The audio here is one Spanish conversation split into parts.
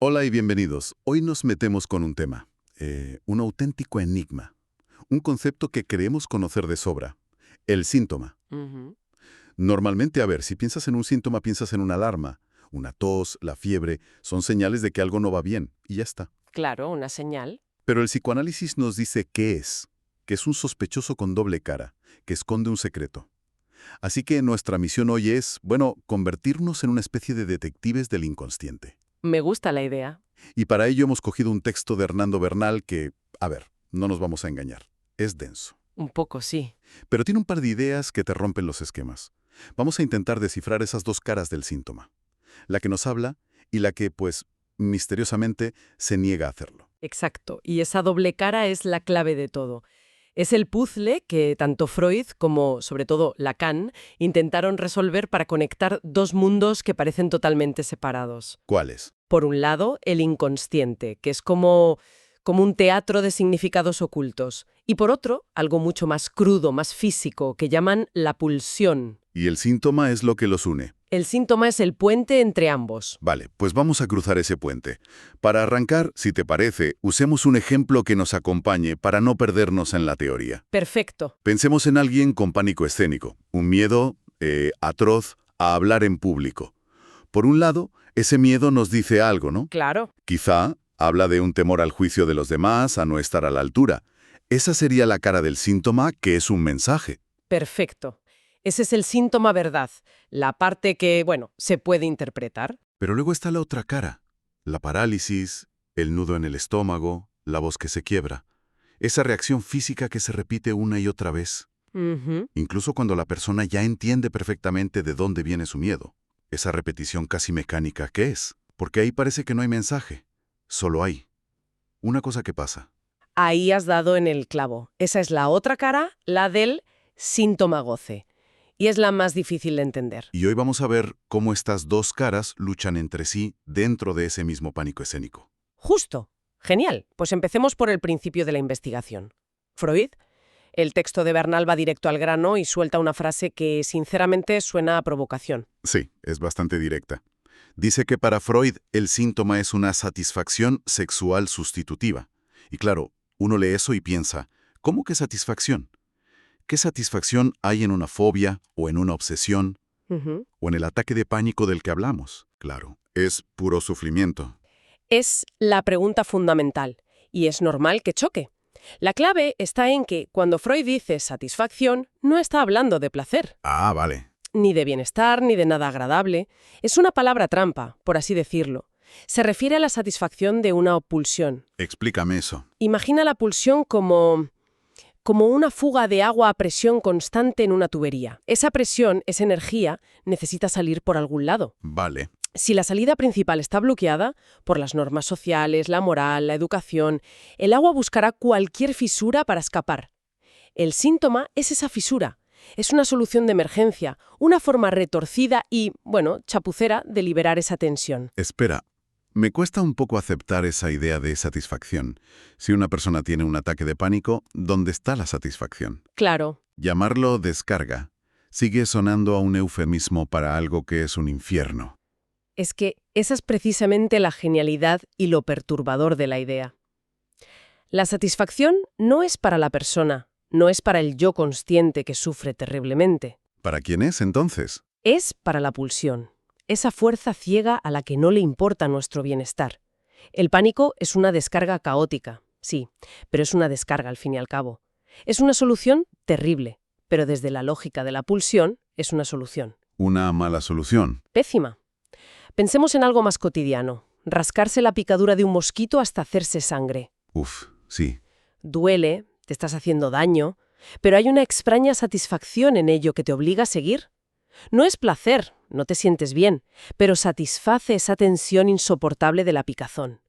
Hola y bienvenidos. Hoy nos metemos con un tema, un auténtico enigma, un concepto que creemos conocer de sobra, el síntoma. Ujú. Normalmente, a ver, si piensas en un síntoma, piensas en una alarma. Una tos, la fiebre, son señales de que algo no va bien, y ya está. Claro, una señal. Pero el psicoanálisis nos dice qué es, que es un sospechoso con doble cara, que esconde un secreto. Así que nuestra misión hoy es, bueno, convertirnos en una especie de detectives del inconsciente. Me gusta la idea. Y para ello hemos cogido un texto de Hernando Bernal que, a ver, no nos vamos a engañar, es denso. Un poco, sí. Pero tiene un par de ideas que te rompen los esquemas. Vamos a intentar descifrar esas dos caras del síntoma. La que nos habla y la que, pues, misteriosamente, se niega a hacerlo. Exacto. Y esa doble cara es la clave de todo. Es el puzzle que tanto Freud como, sobre todo, Lacan intentaron resolver para conectar dos mundos que parecen totalmente separados. ¿Cuáles? Por un lado, el inconsciente, que es como un teatro de significados ocultos. Y por otro, algo mucho más crudo, más físico, que llaman la pulsión. Y el síntoma es lo que los une. El síntoma es el puente entre ambos. Vale, pues vamos a cruzar ese puente. Para arrancar, si te parece, usemos un ejemplo que nos acompañe para no perdernos en la teoría. Perfecto. Pensemos en alguien con pánico escénico, un miedo atroz a hablar en público. Por un lado, ese miedo nos dice algo, ¿no? Claro. Quizá habla de un temor al juicio de los demás, a no estar a la altura. Esa sería la cara del síntoma, que es un mensaje. Perfecto. Ese es el síntoma verdad, la parte que, bueno, se puede interpretar. Pero luego está la otra cara, la parálisis, el nudo en el estómago, la voz que se quiebra. Esa reacción física que se repite una y otra vez, Ujú. incluso cuando la persona ya entiende perfectamente de dónde viene su miedo. Esa repetición casi mecánica, ¿qué es? Porque ahí parece que no hay mensaje, solo hay una cosa que pasa. Ahí has dado en el clavo. Esa es la otra cara, la del síntoma goce. Y es la más difícil de entender. Y hoy vamos a ver cómo estas dos caras luchan entre sí dentro de ese mismo pánico escénico. Justo. Genial. Pues empecemos por el principio de la investigación. Freud. El texto de Bernal va directo al grano y suelta una frase que, sinceramente, suena a provocación. Sí, es bastante directa. Dice que para Freud el síntoma es una satisfacción sexual sustitutiva. Y claro, uno lee eso y piensa, ¿cómo que satisfacción? ¿Qué satisfacción hay en una fobia o en una obsesión Ujú. o en el ataque de pánico del que hablamos? Claro, es puro sufrimiento. Es la pregunta fundamental, y es normal que choque. La clave está en que, cuando Freud dice satisfacción, no está hablando de placer, Ah, vale. ni de bienestar, ni de nada agradable. Es una palabra trampa, por así decirlo. Se refiere a la satisfacción de una pulsión. Explícame eso. Imagina la pulsión como una fuga de agua a presión constante en una tubería. Esa presión, esa energía, necesita salir por algún lado. Vale. Si la salida principal está bloqueada por las normas sociales, la moral, la educación, el agua buscará cualquier fisura para escapar. El síntoma es esa fisura. Es una solución de emergencia, una forma retorcida y, bueno, chapucera de liberar esa tensión. Espera, me cuesta un poco aceptar esa idea de satisfacción. Si una persona tiene un ataque de pánico, ¿dónde está la satisfacción? Claro, Llamarlo descarga sigue sonando a un eufemismo para algo que es un infierno. es que esa es precisamente la genialidad y lo perturbador de la idea. La satisfacción no es para la persona, no es para el yo consciente que sufre terriblemente. ¿Para quién es entonces? Es para la pulsión, esa fuerza ciega a la que no le importa nuestro bienestar. El pánico es una descarga caótica, sí, pero es una descarga al fin y al cabo. Es una solución terrible, pero desde la lógica de la pulsión es una solución Una mala solución. pésima. Pensemos en algo más cotidiano, rascarse la picadura de un mosquito hasta hacerse sangre. Uf, sí. Duele, te estás haciendo daño, pero hay una extraña satisfacción en ello que te obliga a seguir. No es placer, no te sientes bien, pero satisface esa tensión insoportable de la picazón.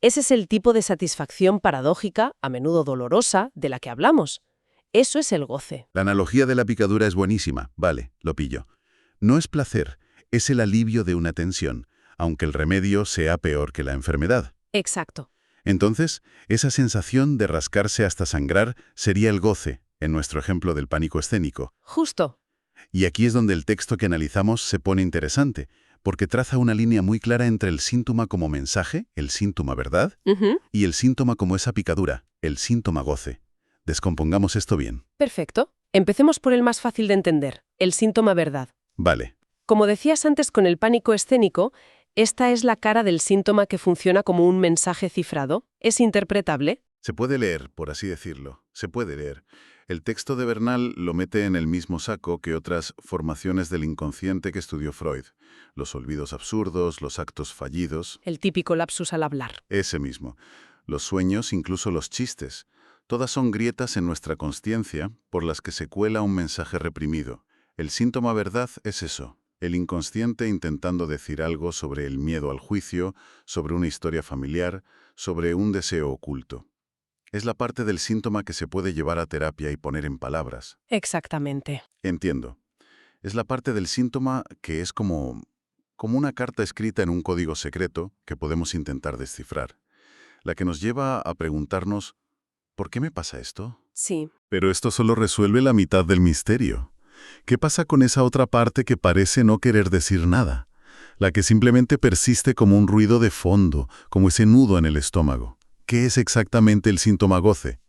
Ese es el tipo de satisfacción paradójica, a menudo dolorosa, de la que hablamos. Eso es el goce. La analogía de la picadura es buenísima. Vale, lo pillo. No es placer, es el alivio de una tensión, aunque el remedio sea peor que la enfermedad. Exacto. Entonces, esa sensación de rascarse hasta sangrar sería el goce, en nuestro ejemplo del pánico escénico. Justo. Y aquí es donde el texto que analizamos se pone interesante, porque traza una línea muy clara entre el síntoma como mensaje, el síntoma verdad, Ujú. y el síntoma como esa picadura, el síntoma goce. Descompongamos esto bien. Perfecto. Empecemos por el más fácil de entender, el síntoma verdad. Vale. Como decías antes con el pánico escénico, esta es la cara del síntoma que funciona como un mensaje cifrado. ¿Es interpretable? Se puede leer, por así decirlo. Se puede leer. El texto de Bernal lo mete en el mismo saco que otras formaciones del inconsciente que estudió Freud. Los olvidos absurdos, los actos fallidos. El típico lapsus al hablar. Ese mismo. Los sueños, incluso los chistes. Todas son grietas en nuestra consciencia por las que se cuela un mensaje reprimido. El síntoma verdad es eso. El inconsciente intentando decir algo sobre el miedo al juicio, sobre una historia familiar, sobre un deseo oculto. Es la parte del síntoma que se puede llevar a terapia y poner en palabras. Exactamente. Entiendo. Es la parte del síntoma que es como una carta escrita en un código secreto que podemos intentar descifrar. La que nos lleva a preguntarnos, ¿por qué me pasa esto? Sí. Pero esto solo resuelve la mitad del misterio. ¿Qué pasa con esa otra parte que parece no querer decir nada? La que simplemente persiste como un ruido de fondo, como ese nudo en el estómago. ¿Qué es exactamente el síntoma goce?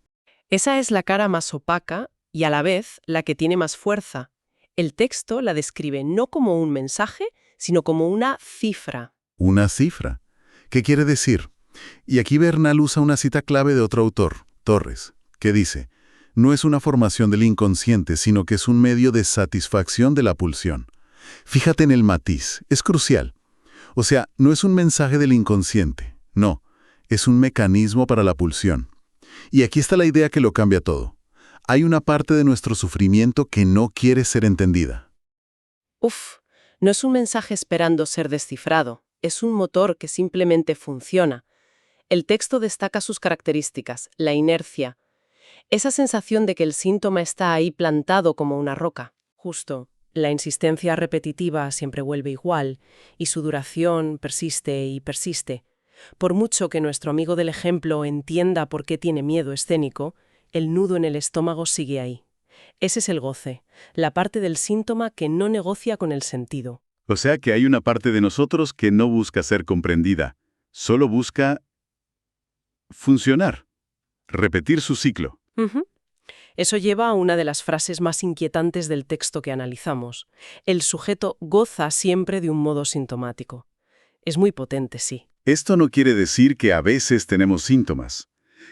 Esa es la cara más opaca y a la vez la que tiene más fuerza. El texto la describe no como un mensaje, sino como una cifra. Una cifra. ¿Qué quiere decir? Y aquí Bernal usa una cita clave de otro autor, Torres, que dice, no es una formación del inconsciente, sino que es un medio de satisfacción de la pulsión. Fíjate en el matiz, es crucial. O sea, no es un mensaje del inconsciente, no, es un mecanismo para la pulsión. Y aquí está la idea que lo cambia todo. Hay una parte de nuestro sufrimiento que no quiere ser entendida. Uf, no es un mensaje esperando ser descifrado, es un motor que simplemente funciona. El texto destaca sus características, la inercia, esa sensación de que el síntoma está ahí plantado como una roca. Justo, la insistencia repetitiva siempre vuelve igual, y su duración persiste y persiste. Por mucho que nuestro amigo del ejemplo entienda por qué tiene miedo escénico, el nudo en el estómago sigue ahí. Ese es el goce, la parte del síntoma que no negocia con el sentido. O sea que hay una parte de nosotros que no busca ser comprendida, solo busca funcionar, repetir su ciclo. Ujú. Eso lleva a una de las frases más inquietantes del texto que analizamos. El sujeto goza siempre de un modo sintomático. Es muy potente, sí. Esto no quiere decir que a veces tenemos síntomas.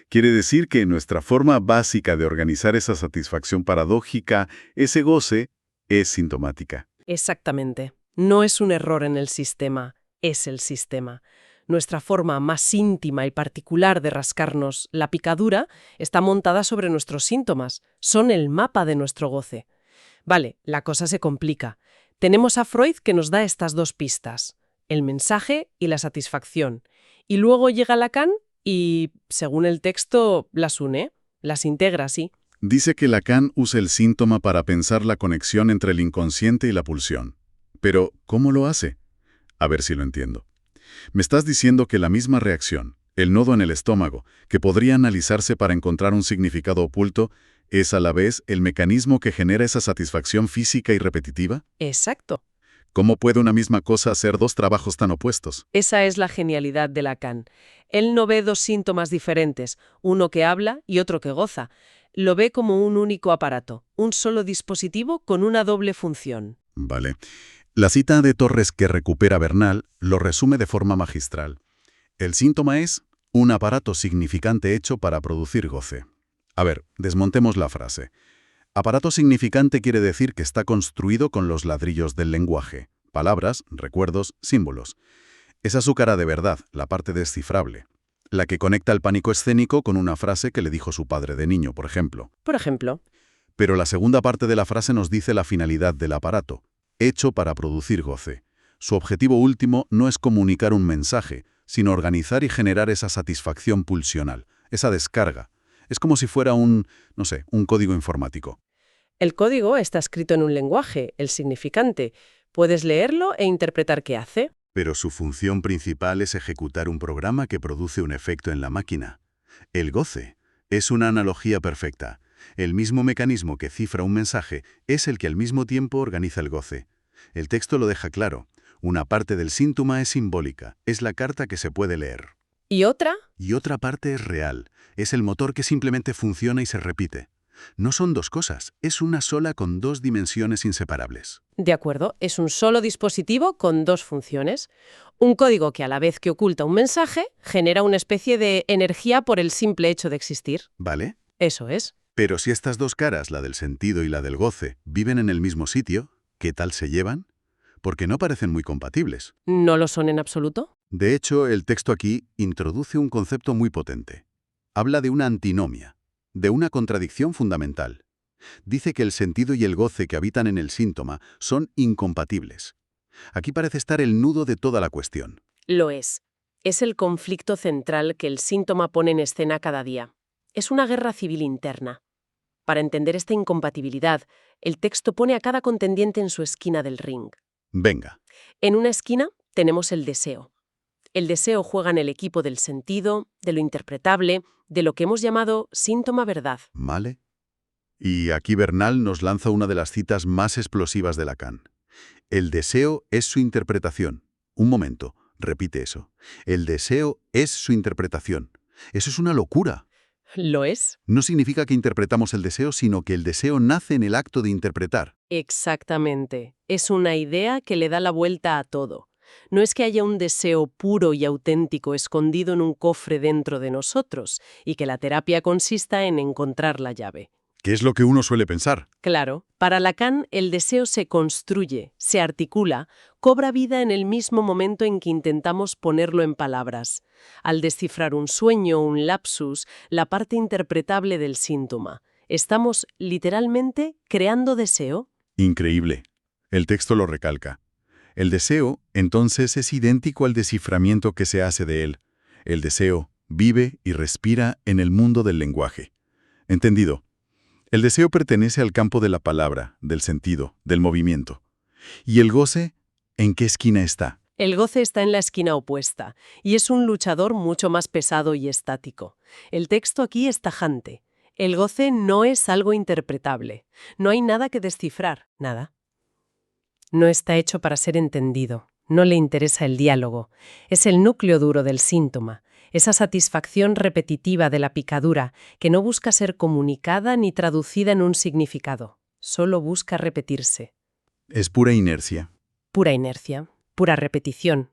Quiere decir que nuestra forma básica de organizar esa satisfacción paradójica, ese goce, es sintomática. Exactamente. No es un error en el sistema, es el sistema. Nuestra forma más íntima y particular de rascarnos la picadura está montada sobre nuestros síntomas. Son el mapa de nuestro goce. Vale, la cosa se complica. Tenemos a Freud que nos da estas dos pistas, el mensaje y la satisfacción. Y luego llega Lacan y, según el texto, las une, las integra, sí. Dice que Lacan usa el síntoma para pensar la conexión entre el inconsciente y la pulsión. Pero, ¿cómo lo hace? A ver si lo entiendo. Me estás diciendo que la misma reacción, el nodo en el estómago, que podría analizarse para encontrar un significado oculto, es a la vez el mecanismo que genera esa satisfacción física y repetitiva. Exacto. ¿Cómo puede una misma cosa hacer dos trabajos tan opuestos? Esa es la genialidad de Lacan. Él no ve dos síntomas diferentes, uno que habla y otro que goza. Lo ve como un único aparato, un solo dispositivo con una doble función. Vale. La cita de Torres que recupera Bernal lo resume de forma magistral. El síntoma es un aparato significante hecho para producir goce. A ver, desmontemos la frase. Aparato significante quiere decir que está construido con los ladrillos del lenguaje, palabras, recuerdos, símbolos. Esa es su cara de verdad, la parte descifrable. La que conecta el pánico escénico con una frase que le dijo su padre de niño, por ejemplo. Por ejemplo, Pero la segunda parte de la frase nos dice la finalidad del aparato, hecho para producir goce. Su objetivo último no es comunicar un mensaje, sino organizar y generar esa satisfacción pulsional, esa descarga. Es como si fuera un código informático. el código está escrito en un lenguaje, el significante. Puedes leerlo e interpretar qué hace. Pero su función principal es ejecutar un programa que produce un efecto en la máquina. El goce es una analogía perfecta. El mismo mecanismo que cifra un mensaje es el que al mismo tiempo organiza el goce. El texto lo deja claro. Una parte del síntoma es simbólica, es la carta que se puede leer. ¿Y otra? Y otra parte es real, es el motor que simplemente funciona y se repite. No son dos cosas, es una sola con dos dimensiones inseparables. De acuerdo, es un solo dispositivo con dos funciones. Un código que a la vez que oculta un mensaje, genera una especie de energía por el simple hecho de existir. ¿Vale? Eso es. Pero si estas dos caras, la del sentido y la del goce, viven en el mismo sitio, ¿qué tal se llevan? Porque no parecen muy compatibles. ¿No lo son en absoluto? De hecho, el texto aquí introduce un concepto muy potente. Habla de una antinomia, de una contradicción fundamental. Dice que el sentido y el goce que habitan en el síntoma son incompatibles. Aquí parece estar el nudo de toda la cuestión. Lo es. Es el conflicto central que el síntoma pone en escena cada día. Es una guerra civil interna. Para entender esta incompatibilidad, el texto pone a cada contendiente en su esquina del ring. Venga, En una esquina tenemos el deseo. El deseo juega en el equipo del sentido, de lo interpretable, de lo que hemos llamado síntoma verdad. ¿vale? Y aquí Bernal nos lanza una de las citas más explosivas de Lacan. El deseo es su interpretación. Un momento, repite eso. El deseo es su interpretación. Eso es una locura. ¿Lo es? No significa que interpretamos el deseo, sino que el deseo nace en el acto de interpretar. Exactamente. Es una idea que le da la vuelta a todo. No es que haya un deseo puro y auténtico escondido en un cofre dentro de nosotros y que la terapia consista en encontrar la llave. ¿Qué es lo que uno suele pensar? Claro, para Lacan el deseo se construye, se articula, cobra vida en el mismo momento en que intentamos ponerlo en palabras. Al descifrar un sueño, un lapsus, la parte interpretable del síntoma. Estamos, literalmente, creando deseo. Increíble. El texto lo recalca. El deseo, entonces, es idéntico al desciframiento que se hace de él. El deseo vive y respira en el mundo del lenguaje. ¿Entendido? El deseo pertenece al campo de la palabra, del sentido, del movimiento. ¿Y el goce? ¿En qué esquina está? El goce está en la esquina opuesta, y es un luchador mucho más pesado y estático. El texto aquí es tajante. El goce no es algo interpretable. No hay nada que descifrar, nada. No está hecho para ser entendido. No le interesa el diálogo. Es el núcleo duro del síntoma, esa satisfacción repetitiva de la picadura que no busca ser comunicada ni traducida en un significado. Solo busca repetirse. Es pura inercia. Pura inercia, pura repetición.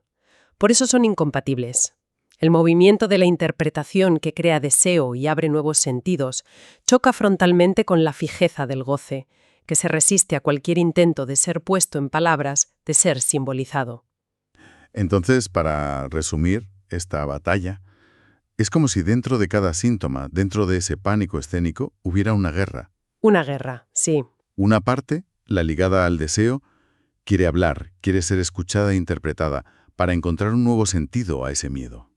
Por eso son incompatibles. El movimiento de la interpretación que crea deseo y abre nuevos sentidos choca frontalmente con la fijeza del goce, que se resiste a cualquier intento de ser puesto en palabras, de ser simbolizado. Entonces, para resumir esta batalla, es como si dentro de cada síntoma, dentro de ese pánico escénico, hubiera una guerra. Una guerra, sí. Una parte, la ligada al deseo, quiere hablar, quiere ser escuchada e interpretada para encontrar un nuevo sentido a ese miedo.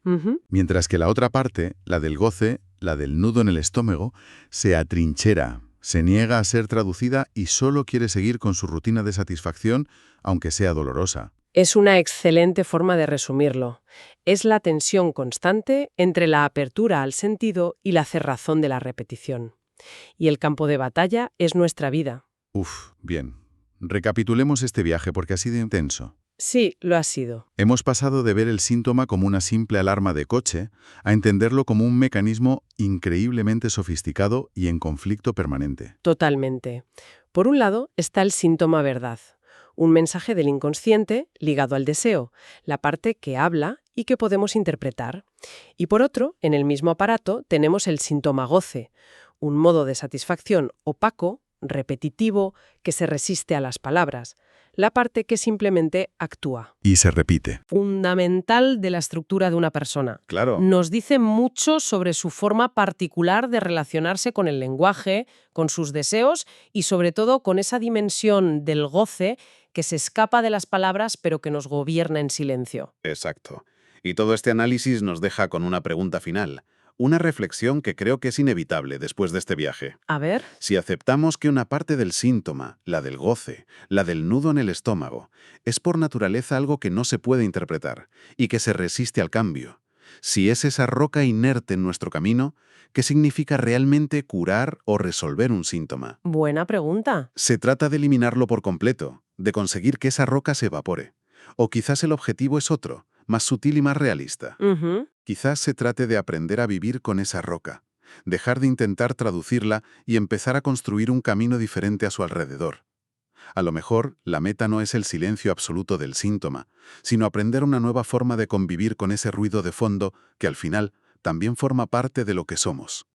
Mientras que la otra parte, la del goce, la del nudo en el estómago, se atrinchera, se niega a ser traducida y solo quiere seguir con su rutina de satisfacción, aunque sea dolorosa. Es una excelente forma de resumirlo. Es la tensión constante entre la apertura al sentido y la cerrazón de la repetición. Y el campo de batalla es nuestra vida. Bien. Recapitulemos este viaje porque ha sido intenso. Sí, lo ha sido. Hemos pasado de ver el síntoma como una simple alarma de coche a entenderlo como un mecanismo increíblemente sofisticado y en conflicto permanente. Totalmente. Por un lado está el síntoma verdad, un mensaje del inconsciente ligado al deseo, la parte que habla y que podemos interpretar. Y por otro, en el mismo aparato tenemos el síntoma goce, un modo de satisfacción opaco, repetitivo, que se resiste a las palabras, la parte que simplemente actúa. Y se repite. Fundamental de la estructura de una persona. Claro. Nos dice mucho sobre su forma particular de relacionarse con el lenguaje, con sus deseos y sobre todo con esa dimensión del goce que se escapa de las palabras pero que nos gobierna en silencio. Exacto. Y todo este análisis nos deja con una pregunta final, una reflexión que creo que es inevitable después de este viaje. A ver. Si aceptamos que una parte del síntoma, la del goce, la del nudo en el estómago, es por naturaleza algo que no se puede interpretar y que se resiste al cambio, si es esa roca inerte en nuestro camino, ¿qué significa realmente curar o resolver un síntoma? Buena pregunta. Se trata de eliminarlo por completo, de conseguir que esa roca se evapore. O quizás el objetivo es otro, más sutil y más realista. Ujú. Quizás se trate de aprender a vivir con esa roca, dejar de intentar traducirla y empezar a construir un camino diferente a su alrededor. A lo mejor, la meta no es el silencio absoluto del síntoma, sino aprender una nueva forma de convivir con ese ruido de fondo que al final también forma parte de lo que somos.